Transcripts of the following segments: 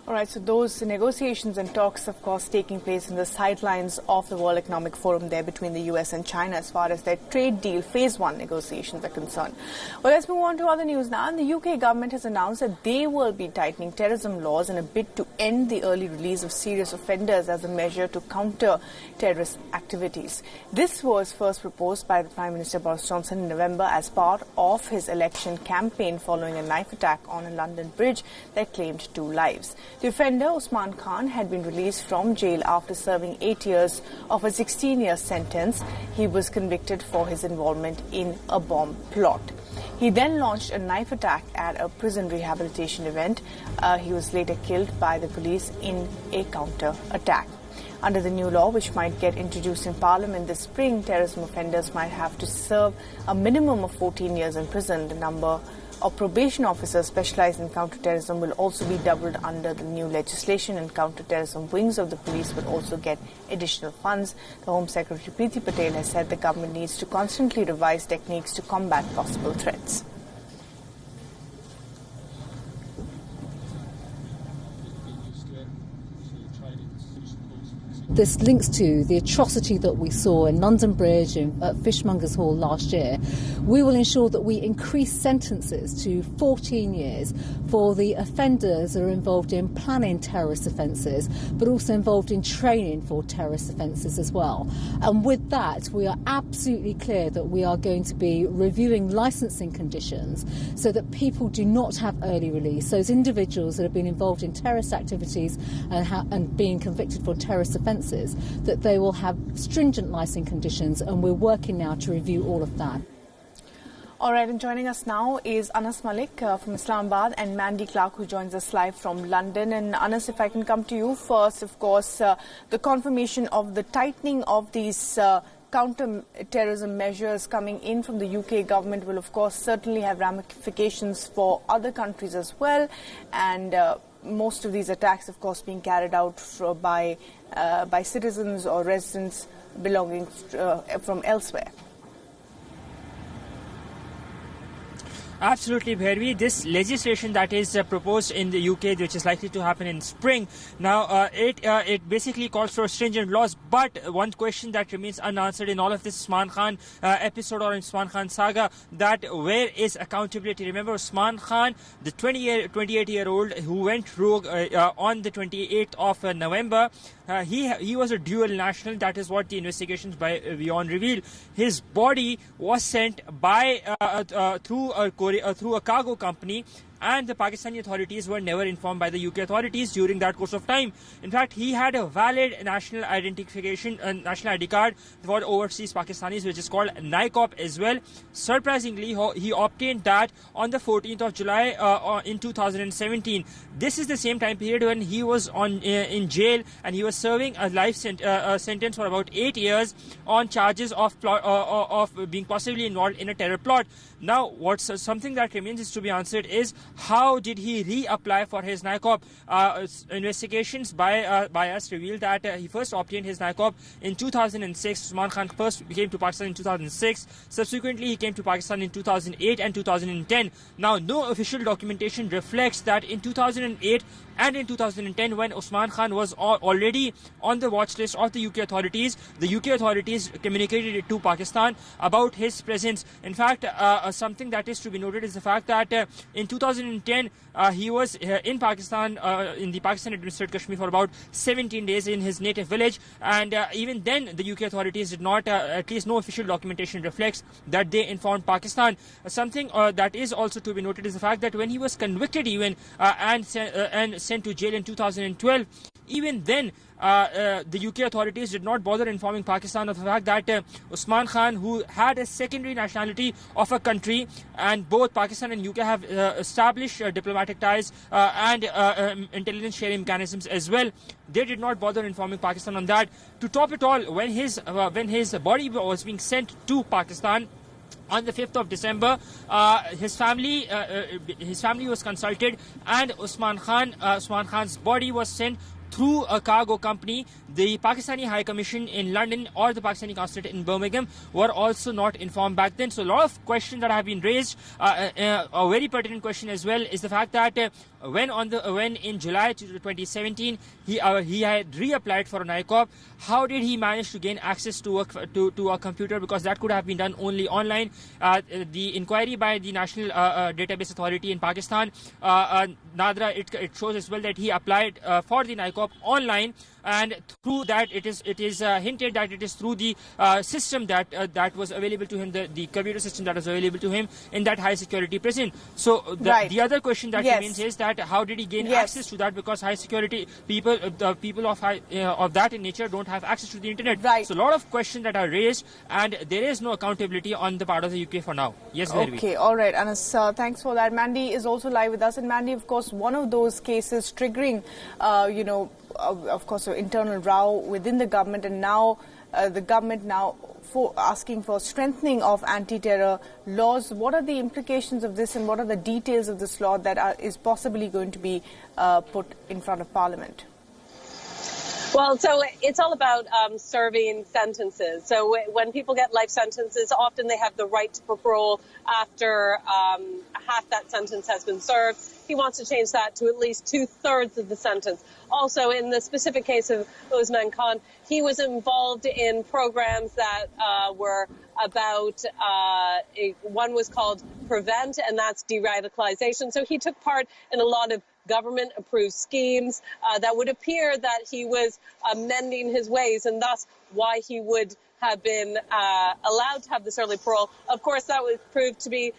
All right, so those negotiations and talks, of course, taking place in the sidelines of the World Economic Forum there between the US and China as far as their trade deal phase 1 negotiations are concerned. Well, let's move on to other news now. And the UK government has announced that they will be tightening terrorism laws in a bid to end the early release of serious offenders as a measure to counter terrorist activities. This was first proposed by the Prime Minister Boris Johnson in November as part of his election campaign following a knife attack on a London bridge that claimed 2 lives. The offender, Usman Khan, had been released from jail after serving 8 years of a 16-year sentence. He was convicted for his involvement in a bomb plot. He then launched a knife attack at a prison rehabilitation event. He was later killed by the police in a counter-attack. Under the new law, which might get introduced in Parliament this spring, terrorism offenders might have to serve a minimum of 14 years in prison. The number of probation officers specialized in counter-terrorism will also be doubled under the new legislation, and counter-terrorism wings of the police will also get additional funds. The Home Secretary Preeti Patel has said the government needs to constantly revise techniques to combat possible threats. This links to the atrocity that we saw in London Bridge and at Fishmongers Hall last year. We will ensure that we increase sentences to 14 years for the offenders who are involved in planning terrorist offences, but also involved in training for terrorist offences as well. And with that, we are absolutely clear that we are going to be reviewing licensing conditions so that people do not have early release. Those individuals that have been involved in terrorist activities and being convicted for terrorist offences, that they will have stringent licensing conditions, and we're working now to review all of that. All right, and joining us now is Anas Malik from Islamabad and Mandy Clark, who joins us live from London. And Anas, if I can come to you first, of course, the confirmation of the tightening of these counter-terrorism measures coming in from the UK government will, of course, certainly have ramifications for other countries as well. And most of these attacks, of course, being carried out by citizens or residents belonging from elsewhere. Absolutely, Bhairavi. This legislation that is proposed in the UK, which is likely to happen in spring, now it basically calls for stringent laws. But one question that remains unanswered in all of this Usman Khan episode or Usman Khan saga, that where is accountability? Remember, Usman Khan, the 28-year-old who went rogue on the 28th of November, he was a dual national. That is what the investigations by WION reveal. His body was sent by through a cargo company, and the Pakistani authorities were never informed by the UK authorities during that course of time. In fact, he had a valid national identification, national ID card for overseas Pakistanis, which is called NICOP as well. Surprisingly, he obtained that on the 14th of July in 2017. This is the same time period when he was in jail, and he was serving a life sentence for about 8 years on charges of being possibly involved in a terror plot. Now, what's something that remains is to be answered is, how did he reapply for his NICOP? Investigations by us revealed that he first obtained his NICOP in 2006. Usman Khan first came to Pakistan in 2006. Subsequently, he came to Pakistan in 2008 and 2010. Now, no official documentation reflects that in 2008 and in 2010, when Usman Khan was already on the watch list of the UK authorities communicated it to Pakistan about his presence. In fact, something that is to be noted is the fact that in 2010, he was in Pakistan, in the Pakistan-administered Kashmir for about 17 days in his native village. And even then, the UK authorities did not, at least no official documentation reflects that they informed Pakistan. Something that is also to be noted is the fact that when he was convicted even and sent to jail in 2012, even then, the UK authorities did not bother informing Pakistan of the fact that Usman Khan, who had a secondary nationality of a country, and both Pakistan and UK have established diplomatic ties and intelligence sharing mechanisms as well, they did not bother informing Pakistan on that. To top it all, when his body was being sent to Pakistan on the 5th of December, his family was consulted, and Usman Khan's body was sent through a cargo company. The Pakistani High Commission in London or the Pakistani Consulate in Birmingham were also not informed back then. So a lot of questions that have been raised. A very pertinent question as well is the fact that when in July 2017 he had reapplied for an ICOP, how did he manage to gain access to a computer? Because that could have been done only online. The inquiry by the National Database Authority in Pakistan, NADRA, it shows as well that he applied for the ICOP online, and through that it is hinted that it is through the system that was available to him, the computer system that was available to him in that high security prison. So the other question that remains is that how did he gain access to that? Because high security people, the people of that in nature don't have access to the internet. Right. So a lot of questions that are raised, and there is no accountability on the part of the UK for now. Yes, Vervi. Okay, all right, Anas, thanks for that. Mandy is also live with us, and Mandy, of course, one of those cases triggering, of course, an internal row within the government, and now the government for asking for strengthening of anti-terror laws. What are the implications of this, and what are the details of this law that is possibly going to be put in front of Parliament? Well, so it's all about serving sentences. So when people get life sentences, often they have the right to parole after half that sentence has been served. He wants to change that to at least 2/3 of the sentence. Also, in the specific case of Usman Khan, he was involved in programs that were about, one was called Prevent, and that's de-radicalization. So he took part in a lot of government-approved schemes that would appear that he was amending his ways, and thus why he would have been allowed to have this early parole. Of course, that was proved to be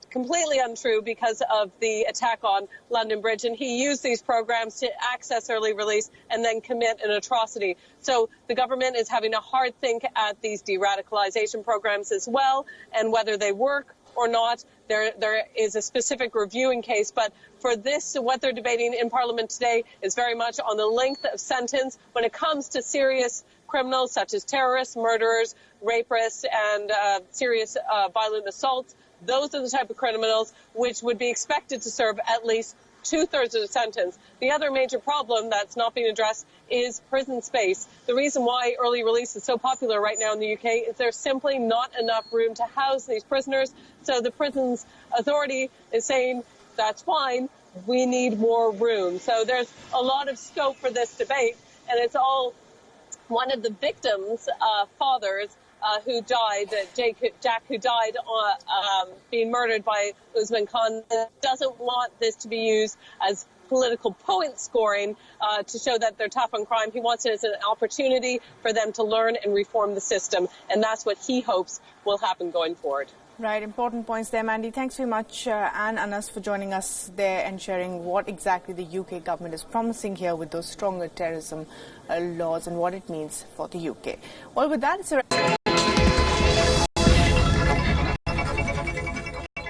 completely untrue because of the attack on London Bridge, and he used these programs to access early release and then commit an atrocity. So the government is having a hard think at these de-radicalization programs as well, and whether they work or not. There is a specific reviewing case, but for this, what they're debating in Parliament today is very much on the length of sentence when it comes to serious criminals such as terrorists, murderers, rapists, and serious violent assaults. Those are the type of criminals which would be expected to serve at least 2/3 of the sentence. The other major problem that's not being addressed is prison space. The reason why early release is so popular right now in the UK is there's simply not enough room to house these prisoners. So the prisons authority is saying, that's fine, we need more room. So there's a lot of scope for this debate, and it's all one of the victims' fathers who died, Jack, who died being murdered by Usman Khan, doesn't want this to be used as political point scoring to show that they're tough on crime. He wants it as an opportunity for them to learn and reform the system, and that's what he hopes will happen going forward. Right, important points there, Mandy. Thanks very much, and Anas, for joining us there and sharing what exactly the UK government is promising here with those stronger terrorism laws and what it means for the UK. Well, with that, it's a